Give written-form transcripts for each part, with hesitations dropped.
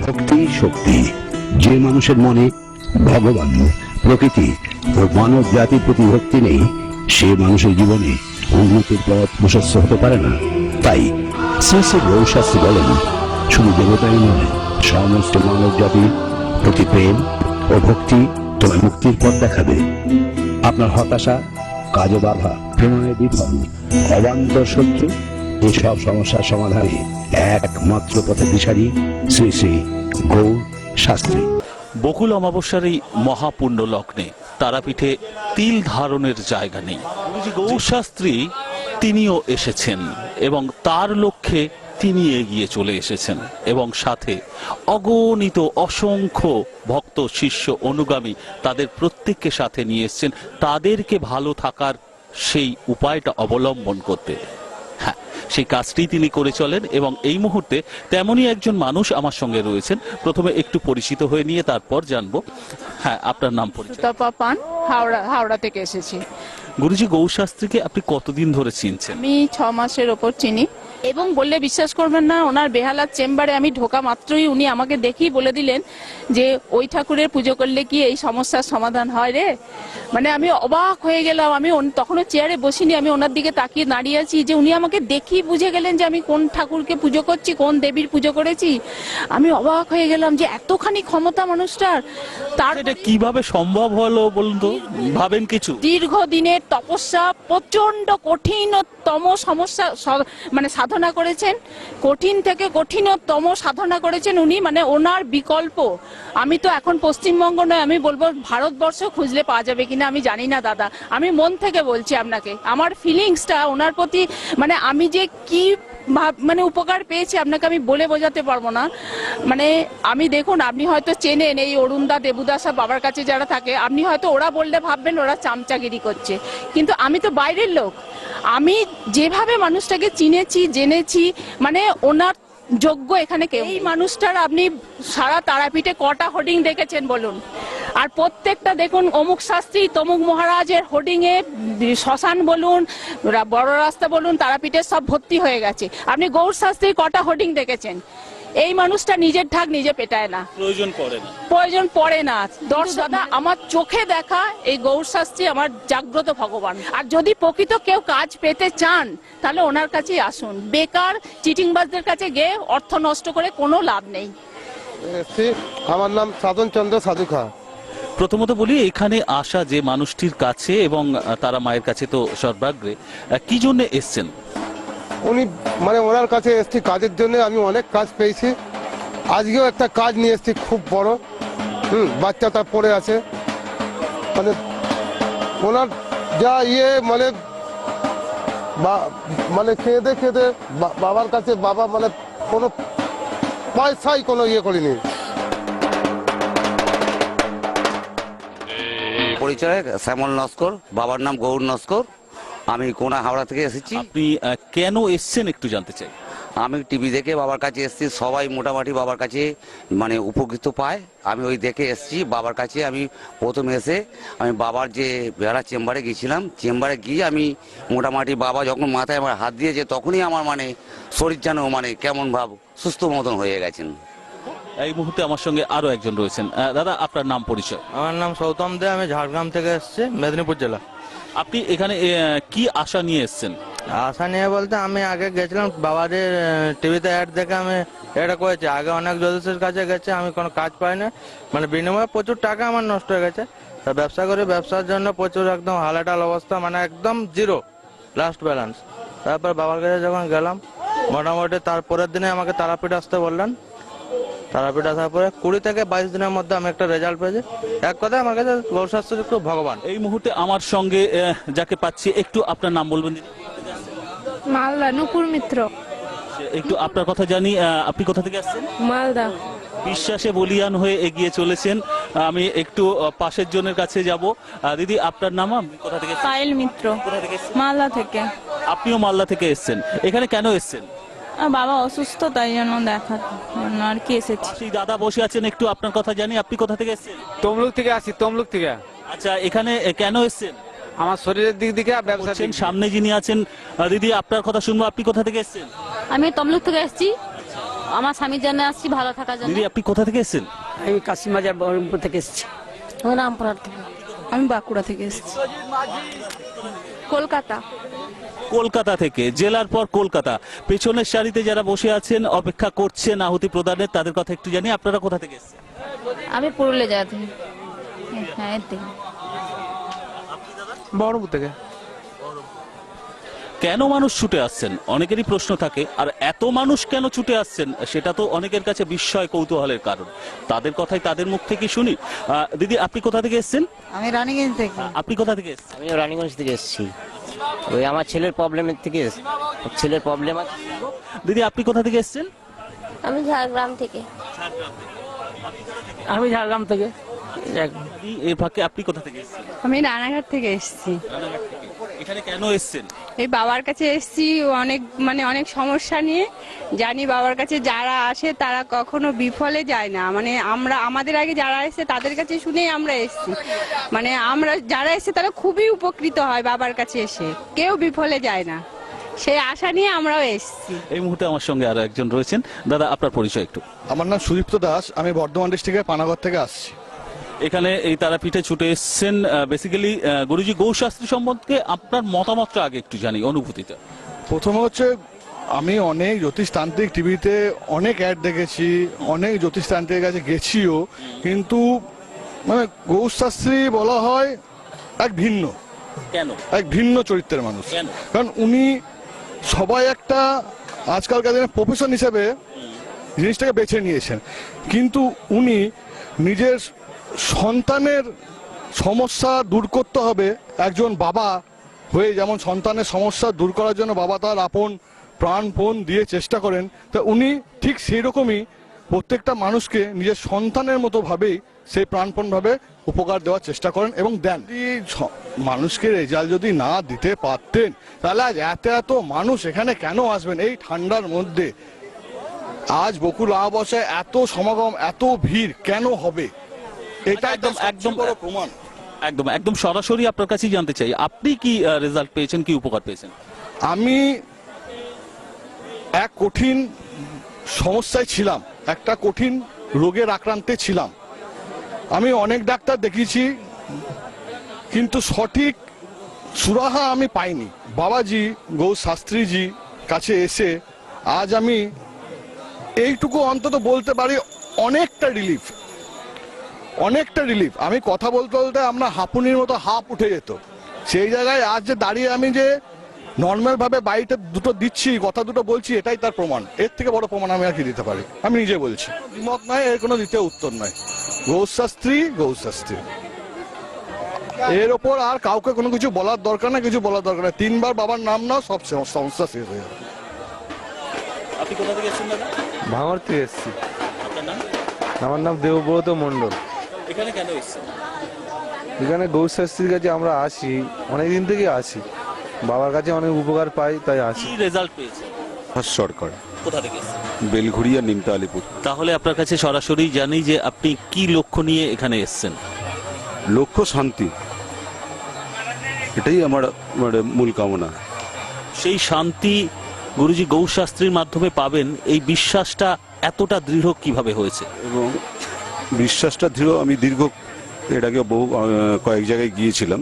ভক্তি শক্তি। যে মানুষের মনে ভগবান, প্রকৃতি ও মানব জাতির প্রতি ভক্তি নেই, সে মানুষের জীবনে উন্নতির পথ প্রশস্ত হতে পারে না। তাই শ্রী শ্রী গৌরশাস্ত্রী বলেন, শুধু দেবতাই নয়, সমস্ত মানব জাতির প্রতি প্রেম ও ভক্তি তোমার মুক্তির পথ দেখাবে। আপনার হতাশা, কাজে বাধা, প্রেমে বিফল, অবান্তর শত্রু, এসব সমস্যার সমাধানে একমাত্র পথে দিশারি শ্রী শ্রী গৌর শাস্ত্রী। বকুল অমাবস্যার এই মহাপুণ্য লগ্নে তারাপীঠে তিল ধারণের জায়গা নেই। গৌর শাস্ত্রী তিনিও এসেছেন এবং তার লক্ষ্যে তিনি এগিয়ে চলে এসেছেন এবং সাথে অগণিত অসংখ্য ভক্ত, শিষ্য, অনুগামী, তাদের প্রত্যেককে সাথে নিয়ে এসেছেন তাদেরকে ভালো থাকার সেই উপায়টা অবলম্বন করতে। হ্যাঁ, সেই কাজটি তিনি করে চলেন এবং এই মুহূর্তে তেমনই একজন মানুষ আমার সঙ্গে রয়েছেন। প্রথমে একটু পরিচিত হয়ে নিয়ে তারপর জানবো। হ্যাঁ, আপনার নাম পরিচয়? পান, হাওড়া থেকে এসেছি। গুরুজি, গৌর শাস্ত্রীকে আপনি কতদিন ধরে চিনছেন? আমি 6 মাসের ওপর চিনি এবং বললে বিশ্বাস করবেন না, ওনার বেহালার চেম্বারে আমি ঢোকা মাত্রই উনি আমাকে দেখেই বলে দিলেন যে ওই ঠাকুরের পুজো করলে কি এই সমস্যার সমাধান হয় রে। মানে আমি অবাক হয়ে গেলাম। আমি তখনও চেয়ারে বসিনি, আমি ওনার দিকে তাকিয়ে দাঁড়িয়ে আছি যে উনি আমাকে দেখেই বুঝে গেলেন যে আমি কোন ঠাকুরকে পুজো করছি, কোন দেবীর পুজো করেছি। আমি অবাক হয়ে গেলাম যে এতখানি ক্ষমতা মানুষটার। তার এটা কিভাবে সম্ভব হলো বলুন তো, ভাবেন কিছু? দীর্ঘদিনের তপস্যা, প্রচন্ড কঠিনতম সমস্যা মানে সাধনা করেছেন, কঠিন থেকে কঠিনতম সাধনা করেছেন উনি। মানে ওনার বিকল্প আমি তো এখন পশ্চিমবঙ্গ নয়, আমি বলবো ভারতবর্ষ খুঁজলে পাওয়া যাবে কিনা আমি জানি না দাদা। আমি মন থেকে বলছি আপনাকে, আমার ফিলিংসটা ওনার প্রতি, মানে আমি যে কি মানে উপকার পেয়েছি আপনাকে আমি বলে বোঝাতে পারবো না। মানে আমি, দেখুন, আপনি হয়তো চেনেন এই অরুণদা, দেবুদা সব বাবার কাছে যারা থাকে, আপনি হয়তো ওরা বললে ভাববেন ওরা চামচাগিরি করছে, কিন্তু আমি তো বাইরের লোক। আমি যেভাবে মানুষটাকে চিনেছি, জেনেছি, মানে ওনার যোগ্য এখানে কেউ। এই মানুষটার আপনি সারা তারাপীঠে কটা হোর্ডিং দেখেছেন বলুন? আর প্রত্যেকটা দেখুন, অমুক শাস্ত্রী, তমুক মহারাজের হোর্ডিং এ শ্মশান বলুন, বড় রাস্তা বলুন, তারাপীঠে সব ভর্তি হয়ে গেছে। আপনি গৌর শাস্ত্রীর কটা হোর্ডিং দেখেছেন? এই মানুষটা নিজের ঢাক নিজে পেটায় না, প্রয়োজন পড়ে না। দাদা, আমার চোখে দেখা এই গৌর শাস্ত্রী আমার জাগ্রত ভগবান। আর যদি প্রকৃত কেউ কাজ পেতে চান তাহলে ওনার কাছেই আসুন। বেকার চিটিংবাজদের কাছে গিয়ে অর্থ নষ্ট করে কোনো লাভ নেই। আমার নাম সাধন চন্দ্র সাধুখা। প্রথমত বলি, এখানে আসা যে মানুষটির কাছে এবং তারা মায়ের কাছে তো সর্বাগ্রে, কি জন্য এসছেন উনি? মানে ওনার কাছে এসছি কাজের জন্য। আমি অনেক কাজ পেয়েছি, আজকেও একটা কাজ নিয়ে এসছি খুব বড়। বাচ্চা তার পড়ে আছে। মানে ওনার যা মানে খেদে খেদে বাবার কাছে, বাবা মানে কোনো পয়সাই কোনো করিনি। পরিচয় শ্যামল নস্কর, বাবার নাম গৌর নস্কর। আমি কোনা হাওড়া থেকে এসেছি। আপনি কেন এসছেন একটু জানতে চাই। আমি টিভি দেখে বাবার কাছে এসেছি, সবাই মোটামুটি বাবার কাছে মানে উপকৃত পায়। আমি ওই দেখে এসেছি বাবার কাছে। আমি প্রথম এসে আমি বাবার যে বেহালা চেম্বারে গিয়েছিলাম, চেম্বারে গিয়ে আমি মোটামুটি বাবা যখন মাথায় আমার হাত দিয়েছে তখনই আমার মানে শরীর যেন মানে কেমন ভাব সুস্থ মতন হয়ে গেছেন। এই মুহূর্তে আমার সঙ্গে আরো একজন রয়েছেন। দাদা, আপনার নাম পরিচয়? আমার নাম সৌতম দে, আমি ঝাড়গ্রাম থেকে এসেছি, মেদিনীপুর জেলা। আপনি এখানে কি আশা নিয়ে এসেছেন? আশা নিয়ে বলতে আমি আগে গেছিলাম বাবাদের টিভিতে অ্যাড দেখে আমি এটা করেছি। আগে অনেক জ্যোতিষের কাছে গেছে, আমি কোনো কাজ পাই না, মানে বিনিময়ে প্রচুর টাকা আমার নষ্ট হয়ে গেছে। তা ব্যবসা করি, ব্যবসার জন্য প্রচুর একদম হালাটাল অবস্থা, মানে একদম জিরো লাস্ট ব্যালেন্স। তারপর বাবার কাছে যখন গেলাম, মোটামুটি তারপরের দিনে আমাকে তারাপীঠ আসতে বললেন। তারাপীঠ আসার পরে 20 থেকে 22 দিনের মধ্যে আমি একটা রেজাল্ট পেয়েছি। এক কথায় আমার কাছে গৌর শাস্ত্রী একটু ভগবান। এই মুহূর্তে আমার সঙ্গে যাকে পাচ্ছি, একটু আপনার নাম বলবেন দিদি? মালদা, নুপুর মিত্র। একটু আপনার কথা জানি, আপনি কোথা থেকে আসছেন? মালদা। বিশ্বাসে বলিয়ান হয়ে এগিয়ে চলেছেন। আমি একটু পাশের জনের কাছে যাব। দিদি, আপনার নাম? কোথা থেকে? পায়েল মিত্র। কোথা থেকে? মালদা থেকে। আপনিও মালদা থেকে এসেছেন। এখানে কেন এসেছেন? বাবা অসুস্থ, তাই জন্য দেখার জন্য আর কি এসেছি। সেই দাদা বসে আছেন, একটু আপনার কথা জানি। আপনি কোথা থেকে এসেছেন? তমলুক থেকে আসি, তমলুক থেকে। আচ্ছা, এখানে কেন এসেছেন? আমার শরীরের দিক থেকে, ব্যবসা। সামনে যিনি আছেন, দিদি আপনার কথা শুনবো। আপনি কোথা থেকে এসেছেন? আমি তমলুক থেকে এসেছি। আমার স্বামীর জন্য আসছি, ভালো থাকার জন্য। দিদি আপনি কোথা থেকে এসেছেন? আমি কাশিমবাজার বহরমপুর থেকে এসেছি। আমি রামপুরহাট থেকে। আমি বাঁকুড়া থেকে এসেছি। কলকাতা। কলকাতা থেকে, জেলার পর কলকাতা। পেছনের সারিতে যারা বসে আছেন অপেক্ষা করছেন আহুতি প্রদানের, তাদের কথা একটু জানি। আপনারা কোথা থেকে এসেছেন? আমি পুরুলিয়া যাওয়া থেকে। হ্যাঁ, এর থেকে। বহরমপুর থেকে। কেন মানুষ ছুটে আসছেন অনেকেরই প্রশ্ন থাকে, আর এত মানুষ কেন ছুটে আসছেন সেটা তো অনেকের কাছে বিস্ময় কৌতূহলের কারণ। তাদের কথাই তাদের মুখ থেকে শুনি। দিদি আপনি কোথা থেকে এসেছেন? আমি রানীগঞ্জ থেকে। আপনি কোথা থেকে এসেছেন? আমি রানীগঞ্জ থেকে এসেছি, ওই আমার ছেলের প্রবলেমের থেকে ছেলের প্রবলেম আছে। দিদি আপনি কোথা থেকে এসেছেন? আমি ঝাড়গ্রাম থেকে। আমি ঝাড়গ্রাম থেকে। দিদি, এর ফাঁকে আপনি কোথা থেকে এসেছেন? আমি রানাঘাট থেকে এসেছি। রানাঘাট থেকে। এখানে কেন এসেছেন? এই বাবার কাছে এসেছি অনেক সমস্যা নিয়ে। জানি বাবার কাছে যারা আসে তারা কখনো বিফলে যায় না। আমাদের আগে যারা এসে তাদের কাছে শুনেই আমরা এসেছি। আমরা যারা এসে তারা খুবই উপকৃত হয় বাবার কাছে এসে, কেউ বিফলে যায় না, সেই আশা নিয়ে আমরাও এসেছি। এই মুহূর্তে আমার সঙ্গে আরো একজন রয়েছেন। দাদা আপনার পরিচয় একটু। আমার নাম সুদীপ্ত দাস, আমি বর্ধমান ডিস্ট্রিক্টের পানাগড় থেকে আসছি। এখানে এই তারাপীঠে ছুটে এসেছেন বেসিক্যালি গুরুজি গৌশাস্ত্রী সম্বন্ধে আপনার মতামতটা আগে একটু জানি, অনুভূতিটা। প্রথমে হচ্ছে আমি অনেক জ্যোতিষতান্ত্রিক টিভিতে অনেক অ্যাড দেখেছি, অনেক জ্যোতিষতান্ত্রিকের কাছে গেছিও, কিন্তু গৌশাস্ত্রী বলা হয় এক ভিন্ন, কেন এক ভিন্ন চরিত্রের মানুষ। কেন? কারণ উনি সবাই একটা আজকালকার দিনে প্রফেশন হিসেবে জিনিসটাকে বেছে নিয়েছেন, কিন্তু উনি নিজের সন্তানের সমস্যা দূর করতে হবে একজন বাবা হয়ে, যেমন সন্তানের সমস্যা দূর করার জন্য বাবা তার আপন প্রাণপণ দিয়ে চেষ্টা করেন, তা উনি ঠিক সেই রকমই প্রত্যেকটা মানুষকে নিজের সন্তানের মতো ভাবেই সেই প্রাণপণভাবে উপকার দেওয়ার চেষ্টা করেন এবং দেন। মানুষকে রেজাল্ট যদি না দিতে পারতেন তাহলে আজ এত মানুষ এখানে কেন আসবেন এই ঠান্ডার মধ্যে? আজ বকুল অমাবস্যায় এত সমাগম, এত ভিড় কেন হবে? এটা একদম একদম বড় প্রমাণ। একদম সরাসরি আপনার কাছেই জানতে চাই, আপনি কি রেজাল্ট পেয়েছেন, কি উপকার পেয়েছেন? আমি এক কঠিন সমস্যায় ছিলাম, একটা কঠিন রোগের আক্রান্তে ছিলাম। আমি অনেক ডাক্তার দেখিয়েছি, কিন্তু সঠিক সুরাহা আমি পাইনি। বাবাজি গৌশাস্ত্রীজি কাছে এসে আজ আমি এইটুকু অন্তত বলতে পারি, অনেকটা রিলিফ। আমি কথা বলতে বলতে আমরা হাঁপুনির মতো হাঁপ উঠে যেত, সেই জায়গায় আজ যে দাঁড়িয়ে আমি যে নর্মাল ভাবে বাড়িতে দুটো দিচ্ছি, কথা দুটো বলছি, এটাই তার প্রমাণ। এর থেকে বড় প্রমাণ আমি আর কি দিতে পারি? আমি নিজে বলছি, দ্বিমত নয়, এর কোনো দ্বিতীয় উত্তর নয়। গৌশাস্ত্রী এর ওপর আর কাউকে কোনো কিছু বলার দরকার না, কিছু বলার দরকার না। 3 বার বাবার নাম নাও, সব সমস্যা শেষ হয়ে যাবে। আপনি কোথা থেকে এসেছেন দাদা? ভাঙড় থেকে এসেছি। আপনার নাম? আমার নাম দেবব্রত মণ্ডল। এখানে কেন এসেছেন? এখানে গৌশাস্ত্রীর কাছে আমরা আসি, অনেকদিন থেকে আসি, বাবার কাছে অনেক উপকার পাই, তাই আসি। কি রেজাল্ট পেয়েছেন? সরকার, কোথা থেকে এসেছেন? বেলঘুরিয়া, নিমতা, আলিপুর। তাহলে আপনার কাছে সরাসরি জানি যে আপনি কি লক্ষ্য নিয়ে এখানে এসেছেন। লক্ষ্য শান্তি, এটাই আমার মূল কামনা। সেই শান্তি গুরুজি গৌশাস্ত্রীর মাধ্যমে পাবেন, এই বিশ্বাসটা এতটা দৃঢ় কিভাবে হয়েছে? এবং বিশ্বাসটা দৃঢ়, আমি দীর্ঘ এর আগে বহু কয়েক জায়গায় গিয়েছিলাম,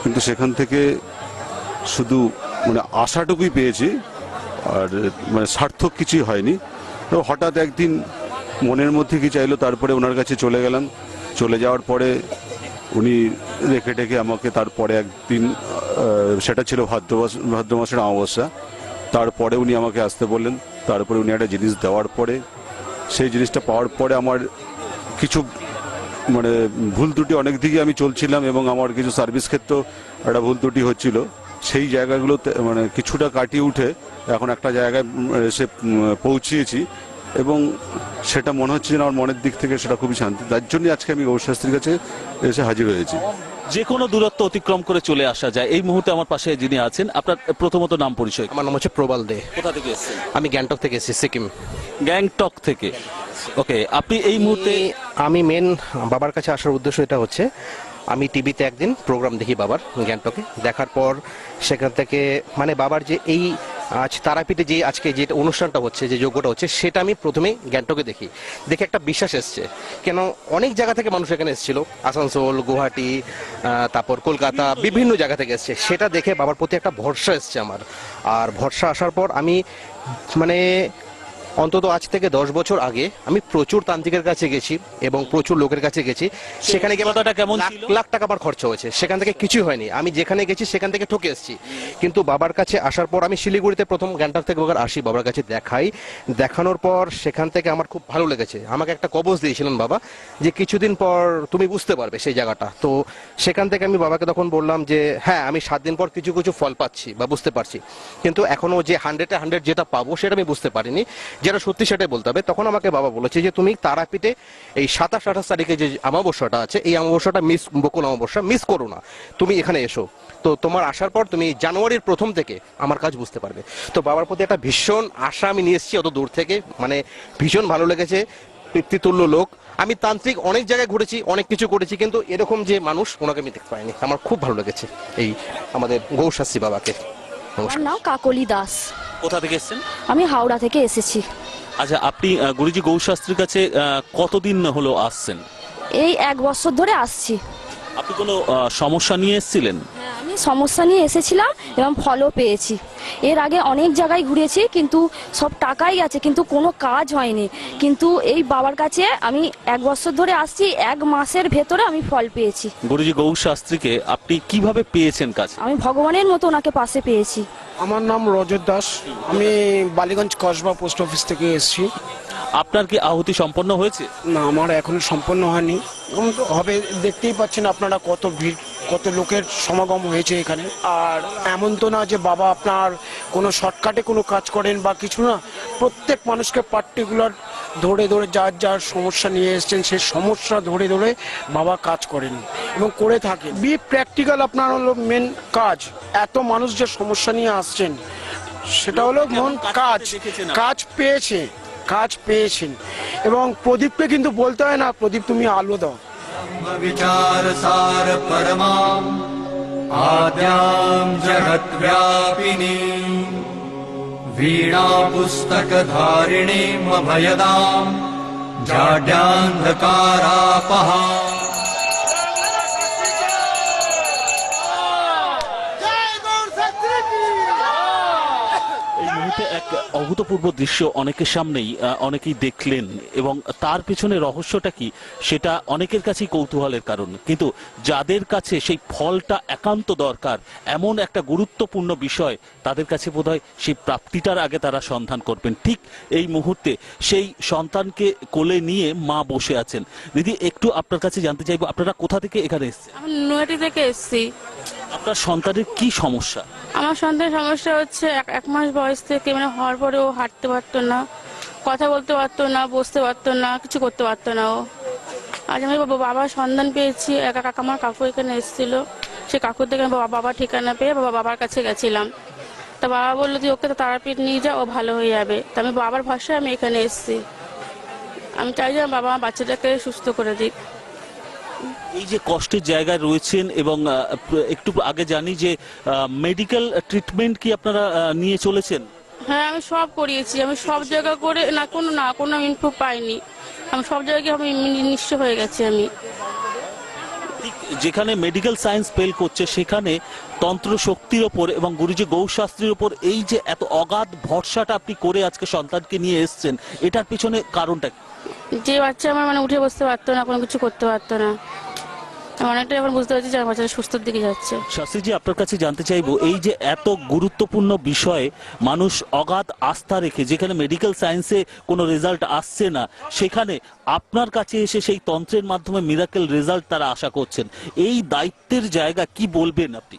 কিন্তু সেখান থেকে শুধু আশাটুকুই পেয়েছি, আর সার্থক কিছুই হয়নি। তো হঠাৎ একদিন মনের মধ্যে কি চাইলো, তারপরে ওনার কাছে চলে গেলাম। চলে যাওয়ার পরে উনি রেখে টেকে আমাকে, তারপরে একদিন, সেটা ছিল ভাদ্র মাসের অমাবস্যা, তারপরে উনি আমাকে আসতে বললেন। তারপরে উনি একটা জিনিস দেওয়ার পরে, সেই জিনিসটা পাওয়ার পরে আমার কিছু ভুল ত্রুটি অনেক দিকে আমি চলছিলাম, এবং আমার কিছু সার্ভিস ক্ষেত্রেও একটা ভুল ত্রুটি হচ্ছিল। সেই জায়গাগুলোতে কিছুটা কাটিয়ে উঠে এখন একটা জায়গায় এসে পৌঁছিয়েছি, এবং সেটা মনে হচ্ছে যে আমার মনের দিক থেকে সেটা খুবই শান্তি। তার জন্যই আজকে আমি গৌশাস্ত্রীর কাছে এসে হাজির হয়েছি। যে কোনো দূরত্ব অতিক্রম করে চলে আসা যায়। এই মুহূর্তে আমার পাশে যিনি আছেন, আপনার প্রথমত নাম পরিচয়। আমার নাম হচ্ছে প্রবাল দে। কোথা থেকে এসেছেন? আমি গ্যাংটক থেকে এসেছি, সিকিম। গ্যাংটক থেকে, ওকে। আপনি এই মুহূর্তে, আমি মেন বাবার কাছে আসার উদ্দেশ্য এটা হচ্ছে, আমি টিভিতে একদিন প্রোগ্রাম দেখি বাবার গ্যাংটকে, দেখার পর সেখান থেকে বাবার যে এই আজ তারাপীঠে যে আজকে যে অনুষ্ঠানটা হচ্ছে, যে যজ্ঞটা হচ্ছে, সেটা আমি প্রথমে গ্যাংটকে দেখে একটা বিশ্বাস এসছে। কেন অনেক জায়গা থেকে মানুষ এখানে এসেছিল, আসানসোল, গুয়াহাটি, তারপর কলকাতা, বিভিন্ন জায়গা থেকে এসছে। সেটা দেখে বাবার প্রতি একটা ভরসা এসছে আমার। আর ভরসা আসার পর আমি মানে অন্তত আজ থেকে 10 বছর আগে আমি প্রচুর তান্ত্রিকের কাছে গেছি এবং প্রচুর লোকের কাছে গেছি। সেখানে গিয়ে কথাটা কেমন লাখ ছিল? লাখ টাকা আমার খরচা হয়েছে, সেখান থেকে কিছুই হয়নি। আমি যেখানে গেছি সেখান থেকে ঠকে এসেছি। কিন্তু বাবার কাছে আসার পর আমি শিলিগুড়িতে প্রথম গ্যাংটক থেকে আসি, বাবার কাছে দেখানোর পর সেখান থেকে আমার খুব ভালো লেগেছে। আমাকে একটা কবজ দিয়েছিলেন বাবা, যে কিছুদিন পর তুমি বুঝতে পারবে সেই জায়গাটা। তো সেখান থেকে আমি বাবাকে তখন বললাম যে হ্যাঁ, আমি 7 দিন পর কিছু কিছু ফল পাচ্ছি বা বুঝতে পারছি, কিন্তু এখনো যে 100-এ 100 যেটা পাবো সেটা আমি বুঝতে পারিনি, যেটা সত্যি সেটাই বলতে হবে। তখন আমাকে বাবা বলেছে যে তুমি তারাপীঠে এই 27-28 তারিখে যে অমাবস্যাটা আছে, এই অমাবস্যাটা বকুল অমাবস্যা মিস করো না, তুমি এখানে এসো। তো তোমার আসার পর তুমি জানুয়ারির প্রথম থেকে আমার কাজ বুঝতে পারবে। তো বাবার প্রতি একটা ভীষণ আশা আমি নিয়ে এসেছি অত দূর থেকে, মানে ভীষণ ভালো লেগেছে। পিতৃতুল্য লোক। আমি তান্ত্রিক অনেক জায়গায় ঘুরেছি, অনেক কিছু করেছি, কিন্তু এরকম যে মানুষ, ওনাকে আমি দেখতে পাইনি। আমার খুব ভালো লেগেছে এই আমাদের গৌশাস্ত্রী বাবাকে। আমার নাম কাকলি দাস। কোথা থেকে এসেছেন? আমি হাওড়া থেকে এসেছি। আচ্ছা, আপনি গুরুজি গৌশাস্ত্রীর কাছে কতদিন হলো আসছেন? এই 1 বছর ধরে আসছি। আপনি কোনো সমস্যা নিয়ে এসেছিলেন? হ্যাঁ, আমি সমস্যা নিয়ে এসেছিলাম এবং ফলও পেয়েছি। এর আগে অনেক জায়গায় ঘুরেছি, কিন্তু সব টাকাই গেছে, কিন্তু কোনো কাজ হয়নি। কিন্তু এই বাবার কাছে আমি 1 বছর ধরে আসছি, 1 মাসের ভেতরে আমি ফল পেয়েছি। গুরুজি গৌশাস্ত্রীকে আপনি কিভাবে পেয়েছেন কাছে? আমি ভগবানের মতো ওনাকে পাশে পেয়েছি। আমার নাম রজত দাস, আমি বালিগঞ্জ কসবা পোস্ট অফিস থেকে এসেছি। আপনার কি আহুতি সম্পন্ন হয়েছে? না, আমার এখনো সম্পন্ন হয়নি, হবে। দেখতেই পাচ্ছেন আপনারা কত ভিড়, কত লোকের সমাগম হয়েছে এখানে। আর এমন তো না যে বাবা আপনার কোনো শর্টকাটে কোনো কাজ করেন বা কিছু না, প্রত্যেক মানুষকে পার্টিকুলার ধরে যার যার সমস্যা নিয়ে এসছেন সেই সমস্যা ধরে বাবা কাজ করেন এবং করে থাকেন। বি প্র্যাকটিক্যাল আপনার হলো মেন কাজ। এত মানুষ যে সমস্যা নিয়ে আসছেন সেটা হলো মন কাজ পেয়েছেন। এবং প্রদীপকে কিন্তু বলতে হয় না, প্রদীপ তুমি আলো দাও। বিচার সার পরমাম আদ্যাম জগৎ ব্যাপিনী वीणा पुस्तक धारिणीम अभयदाम जाड्यान्धकारापहा। এই মুহূর্তে এক অভূতপূর্ব দৃশ্য অনেকের সামনেই অনেকেই দেখলেন, এবং তার পেছনে রহস্যটা কি সেটা অনেকের কাছেই কৌতূহলের কারণ। কিন্তু যাদের কাছে সেই ফলটা একান্ত দরকার, এমন একটা গুরুত্বপূর্ণ বিষয়, তাদের কাছে বোধহয় সেই প্রাপ্তিটার আগে তারা সন্ধান করবেন। ঠিক এই মুহূর্তে সেই সন্তানকে কোলে নিয়ে মা বসে আছেন। দিদি, একটু আপনার কাছে জানতে চাইবো, আপনারা কোথা থেকে এখানে এসেছেন? আমি নয়াটি থেকে এসেছি। আপনার সন্তানের কি সমস্যা? আমার সন্তানের সমস্যা হচ্ছে 1 মাস বয়স থেকে, মানে হওয়ার পরে ও হাঁটতে পারতো না, কথা বলতে পারতো না, বসতে পারতো না, কিছু করতে পারতো না ও। আজ আমি বাবার সন্ধান পেয়েছি। আমার কাকু এখানে এসেছিল, সে কাকুর থেকে বাবার ঠিকানা পেয়ে বাবার কাছে গেছিলাম। তা বাবা বললো যে ওকে তো তারাপীঠ নিয়ে যা, ও ভালো হয়ে যাবে। তা আমি বাবার ভাষায় আমি এখানে এসেছি। আমি চাই যে বাবা আমার বাচ্চাটাকে সুস্থ করে দিক। এই যে কষ্টের জায়গায় রয়েছেন, এবং একটু আগে জানি যে মেডিকেল ট্রিটমেন্ট কি আপনারা নিয়ে চলেছেন? হ্যাঁ, আমি সব করিয়েছি, আমি সব জায়গা করে কোনো ইনফো পাইনি। আমি সব জায়গায় আমি নিঃস্ব হয়ে গেছি। আমি যেখানে মেডিকেল সায়েন্স ফেল করছে, সেখানে তন্ত্র শক্তির ওপর এবং গুরুজি গৌশাস্ত্রীর ওপর এই যে এত অগাধ ভরসাটা আপনি করে আজকে সন্তানকে নিয়ে এসেছেন, এটার পিছনে কারণটা কি? যে বাচ্চা আমার উঠে বসতে পারতো না, কোনো কিছু করতে পারতো না, অনেকটাই এখন বুঝতে পারছি যে আমার বাচ্চাটা সুস্থর দিকে যাচ্ছে। শাস্ত্রীজি, আপনার কাছে জানতে চাইবো, এই যে এত গুরুত্বপূর্ণ বিষয়ে মানুষ অগাধ আস্থা রেখে, যেখানে মেডিকেল সায়েন্সে কোনো রেজাল্ট আসছে না, সেখানে আপনার কাছে এসে সেই তন্ত্রের মাধ্যমে মিরাকেল রেজাল্ট তারা আশা করছেন, এই দায়িত্বের জায়গা কি বলবেন আপনি?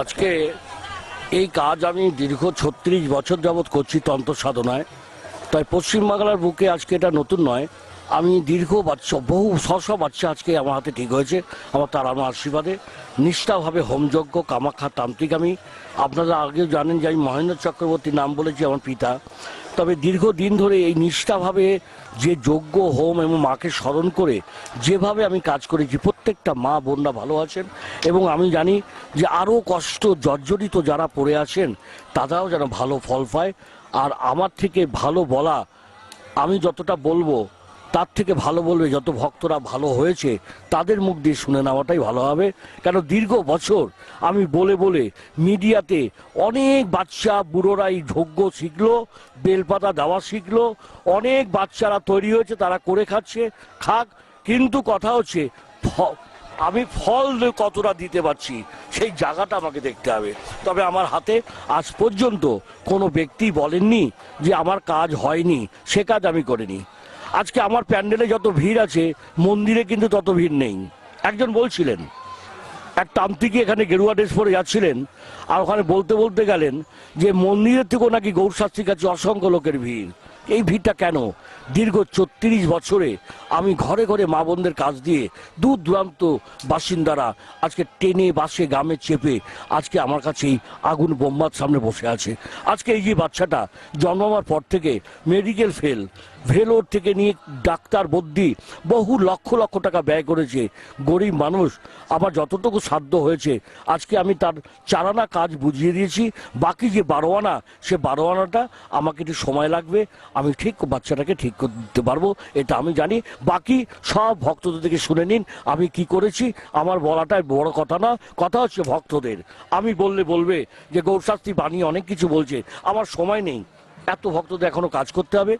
আজকে এই কাজ আমি দীর্ঘ 36 বছর যাবৎ করছি তন্ত্র সাধনায়। তাই পশ্চিমবাংলার বুকে আজকে এটা নতুন নয়। আমি দীর্ঘ বহু শত বাচ্চা আজকে আমার হাতে ঠিক হয়েছে আমার তারার আশীর্বাদে। নিষ্ঠাভাবে হোমযজ্ঞ কামাখ্যা তান্ত্রিক আমি। আপনারা আগেও জানেন যে আমি মহেন্দ্র চক্রবর্তী নাম বলেছি আমার পিতা। তবে দীর্ঘদিন ধরে এই নিষ্ঠাভাবে যে যজ্ঞ হোম এবং মাকে স্মরণ করে যেভাবে আমি কাজ করেছি, প্রত্যেকটা মা বোনরা ভালো আছেন এবং আমি জানি যে আরও কষ্ট জর্জরিত যারা পড়ে আছেন তারাও যেন ভালো ফল পায়। আর আমার থেকে ভালো বলা, আমি যতটা বলবো তার থেকে ভালো বলবে যত ভক্তরা ভালো হয়েছে তাদের মুখ দিয়ে শুনে নেওয়াটাই ভালো হবে। কেন দীর্ঘ বছর আমি বলে বলে মিডিয়াতে অনেক বাচ্চা বুড়োরা এই যজ্ঞ শিখলো, বেলপাতা দেওয়া শিখলো, অনেক বাচ্চারা তৈরি হয়েছে, তারা করে খাচ্ছে, খাক, কিন্তু কথা হচ্ছে আমি ফল কতটা দিতে পারছি সেই জায়গাটা আমাকে দেখতে হবে। তবে আমার হাতে আজ পর্যন্ত কোনো ব্যক্তি বলেননি যে আমার কাজ হয়নি, সে কাজ আমি করিনি। আজকে আমার প্যান্ডেলে যত ভিড় আছে মন্দিরে কিন্তু তত ভিড় নেই। একজন বলছিলেন, এক তান্ত্রিক এখানে গেরুয়া ড্রেস পরে যাচ্ছিলেন আর ওখানে বলতে বলতে গেলেন যে মন্দিরের থেকেও নাকি গৌরশাস্ত্রীর কাছে অসংখ্য লোকের ভিড়। এই ভিড়টা কেন? দীর্ঘ ৩৬ বছরে আমি ঘরে ঘরে মা বোনদের কাজ দিয়ে দূর দূরান্ত বাসিন্দারা আজকে টেনে বাসে গ্রামে চেপে আজকে আমার কাছেই আগুন বোম্বার সামনে বসে আছে। আজকে এই যে বাচ্চাটা জন্মাবার পর থেকে মেডিকেল ফেল, ভেলোর থেকে নিয়ে ডাক্তার বদ্যি বহু লক্ষ লক্ষ টাকা ব্যয় করেছে গরিব মানুষ। আবার যতটুকু সাধ্য হয়েছে আজকে আমি তার 4 আনা কাজ বুঝিয়ে দিয়েছি। বাকি যে 12 আনা, সে 12 আনাটা আমাকে একটু সময় লাগবে, আমি ঠিক বাচ্চাটাকে ঠিক করতে পারবো, এটা আমি জানি। বাকি সব ভক্তদের থেকে শুনে নিন আমি কি করেছি। আমার বলাটাই বড় কথা না, কথা হচ্ছে ভক্তদের। আমি বললে বলবে যে গৌরশাস্ত্রী বানিয়ে অনেক কিছু বলছে, আমার সময় নেই, এত ভক্তদের এখনো কাজ করতে হবে।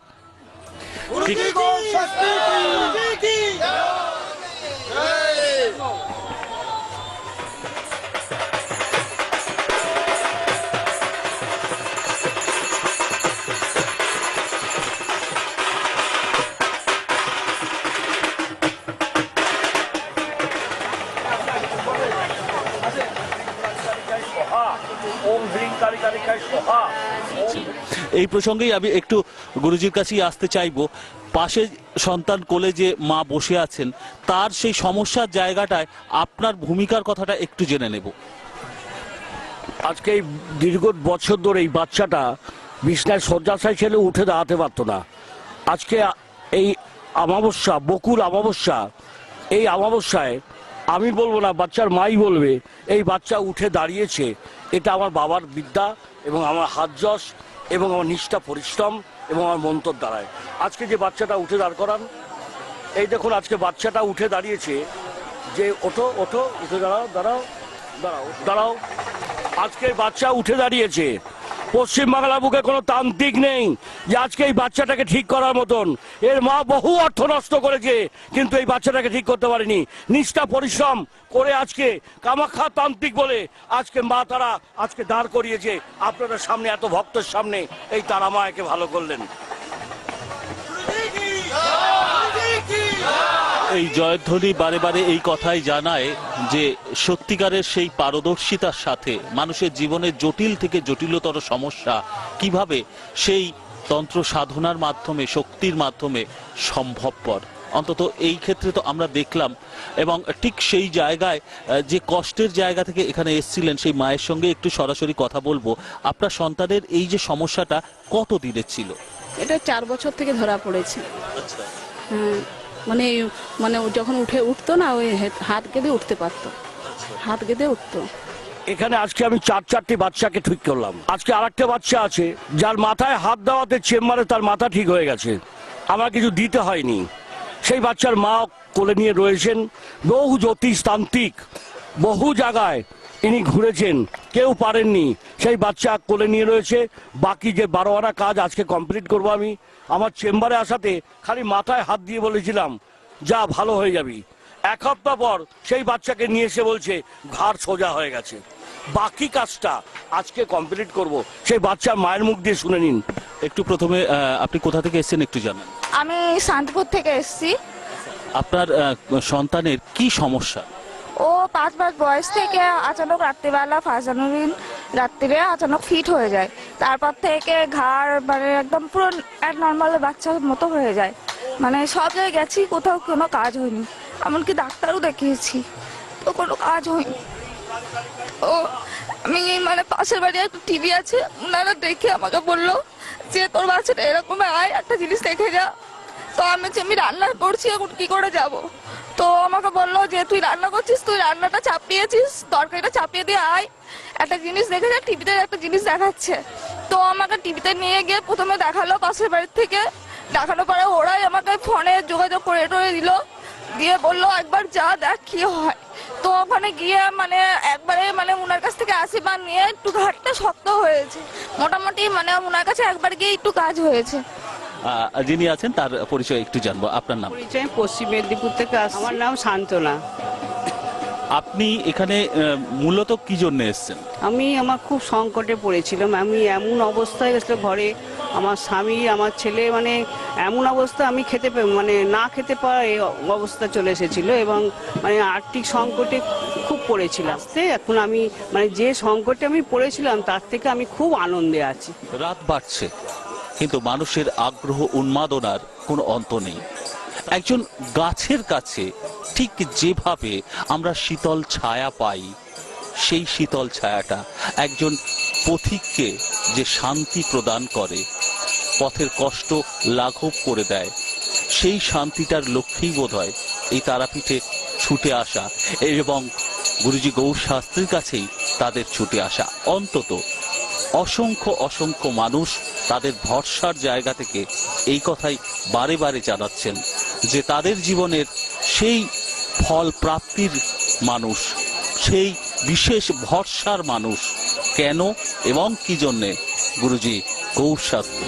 এই প্রসঙ্গেই আমি একটু গুরুজির কাছেই আসতে চাইবো, পাশে সন্তান কোলে যে মা বসে আছেন তার সেই সমস্যার জায়গাটায় আপনার ভূমিকার কথাটা একটু জেনে নেব। আজকে এই দীর্ঘ বছর ধরে এই বাচ্চাটা বিছনায় শয্যাশায়ী ছেলে উঠে দাঁড়াতে পারতো না। আজকে এই অমাবস্যা, বকুল অমাবস্যা, এই অমাবস্যায় আমি বলবো না, বাচ্চার মাই বলবে, এই বাচ্চা উঠে দাঁড়িয়েছে। এটা আমার বাবার বিদ্যা এবং আমার হাত যশ এবং আমার নিষ্ঠা পরিশ্রম এবং আমার মন্তর দ্বারায়। আজকে যে বাচ্চাটা উঠে দাঁড় করান, এই দেখুন আজকে বাচ্চাটা উঠে দাঁড়িয়েছে, যে ওঠো ওঠো, উঠে দাঁড়াও, দাঁড়াও দাঁড়াও দাঁড়াও, আজকে বাচ্চা উঠে দাঁড়িয়েছে। পশ্চিমবাংলার বুকে কোনো তান্ত্রিক নেই যে আজকে এই বাচ্চাটাকে ঠিক করার মতন। এর মা বহু অর্থ নষ্ট করেছে কিন্তু এই বাচ্চাটাকে ঠিক করতে পারেনি। নিষ্ঠা পরিশ্রম করে আজকে কামাখ্যা তান্ত্রিক বলে আজকে মা তারা আজকে দাঁড় করিয়েছে আপনাদের সামনে, এত ভক্তের সামনে এই তারা মা একে ভালো করলেন। এই জয়ধ্বনি বারে বারে এই কথাই জানায় যে সত্যিকারের সেই পারদর্শিতার সাথে মানুষের জীবনের জটিল থেকে জটিলতর সমস্যা কিভাবে সেই তন্ত্র সাধনার মাধ্যমে, শক্তির মাধ্যমে সম্ভবপর। অন্তত এই ক্ষেত্রে তো আমরা দেখলাম, এবং ঠিক সেই জায়গায় যে কষ্টের জায়গা থেকে এখানে এসেছিলেন সেই মায়ের সঙ্গে একটু সরাসরি কথা বলবো। আপনার সন্তানের এই যে সমস্যাটা কত দিনের ছিল? এটা 4 বছর থেকে ধরা পড়েছে। আচ্ছা, মানে মানে যখন উঠতো না, ওই হাত কেঁদে উঠতে পারতো, হাত কেঁদে উঠতো। এখানে আজকে আমি 4টি বাচ্চাকে ঠিক করলাম। আজকে আরেকটা বাচ্চা আছে যার মাথায় হাত দেওয়াতে চেম্বারে তার মাথা ঠিক হয়ে গেছে, আমার কিছু দিতে হয়নি। সেই বাচ্চার মা কোলে নিয়ে রয়েছেন। বহু জ্যোতিষতান্ত্রিক বহু জায়গায় ইনি ঘুরেছেন, কেউ পারেননি, সেই বাচ্চা কোলে নিয়ে রয়েছে। বাকি যে 12 আনা কাজ আজকে কমপ্লিট করবো আমি। আমার চেম্বারে আসাতে খালি মাথায় হাত দিয়ে বলেছিলাম যা ভালো হয়ে যাবি। 1 সপ্তাহ পর সেই বাচ্চাকে নিয়ে এসে বলছে ঘাড় সোজা হয়ে গেছে। বাকি কাজটা আজকে কমপ্লিট করব, সেই বাচ্চার মায়ের মুখ দিয়ে শুনে নিন। একটু প্রথমে আপনি কোথা থেকে এসেছেন একটু জানান। আমি শান্তিপুর থেকে এসেছি। আপনার সন্তানের কি সমস্যা? ও 5 মাস বয়স থেকে আচানক রাত্রিবেলা 1 জানুয়ারি রাত্রিরে আচানক ফিট হয়ে যায়। তারপর থেকে ঘাড় মানে একদম পুরো এক নর্মাল বাচ্চার মতো হয়ে যায়। মানে সব জায়গায় গেছি, কোথাও কোনো কাজ হয়নি, এমনকি ডাক্তারও দেখিয়েছি তো কোনো কাজ হয়নি। ও আমি মানে পাশের বাড়ি একটা টিভি আছে, ওনারা দেখে আমাকে বললো যে তোর বাচ্চাটা এরকম আয় একটা জিনিস দেখে যা। তো আমি রান্না করছি, এখন কি করে যাব? তো আমাকে বললো যে তুই রান্না করছিস, তুই রান্নাটা চাপিয়েছিস, তরকারিটা চাপিয়ে দিয়ে আয় একটা জিনিস দেখে যা, টিভিতে একটা জিনিস দেখাচ্ছে। তো আমাকে টিভিতে নিয়ে গিয়ে প্রথমে দেখালো পাশের বাড়ির থেকে, দেখানোর পরে ওরাই আমাকে ফোনে যোগাযোগ করে দিল, দিয়ে বললো একবার যা দেখ কি হয়। তো ওখানে গিয়ে মানে একবারে মানে ওনার কাছ থেকে আশীর্বাদ নিয়ে একটু ঘাটটা শক্ত হয়েছে, মোটামুটি মানে ওনার কাছে একবার গিয়ে একটু কাজ হয়েছে। যিনি আছেন তার পরিচয় একটু জানবো। আপনার নাম? পরিচয় পশ্চিম মেদিনীপুর থেকে আসছি। আমার নাম শান্তনা। আপনি এখানে মূলত কি জন্য এসেছেন? আমার খুব সংকটে পড়েছিলাম, আমি এমন অবস্থায় গেছিল ঘরে, আমার স্বামী আমার ছেলে মানে এমন অবস্থা, আমি মানে না খেতে পারা এই অবস্থা চলে এসেছিল এবং মানে আর্থিক সংকটে খুব পড়েছিলাম। এখন আমি মানে যে সংকটে আমি পড়েছিলাম তার থেকে আমি খুব আনন্দে আছি। রাত বাড়ছে কিন্তু মানুষের আগ্রহ উন্মাদনার কোনো অন্ত নেই। একজন গাছের কাছে ঠিক যেভাবে আমরা শীতল ছায়া পাই, সেই শীতল ছায়াটা একজন পথিককে যে শান্তি প্রদান করে, পথের কষ্ট লাঘব করে দেয়, সেই শান্তিটার লক্ষ্যেই বোধ হয় এই তারাপীঠে ছুটে আসা এবং গুরুজি গৌর শাস্ত্রীর কাছেই তাদের ছুটে আসা। অন্তত অসংখ্য অসংখ্য মানুষ তাদের ভরসার জায়গা থেকে এই কথাই বারে বারে জানাচ্ছেন যে তাদের জীবনের সেই ফল প্রাপ্তির মানুষ, সেই বিশেষ ভরসার মানুষ কেন এবং কি জন্যে গুরুজি গৌর শাস্ত্রী।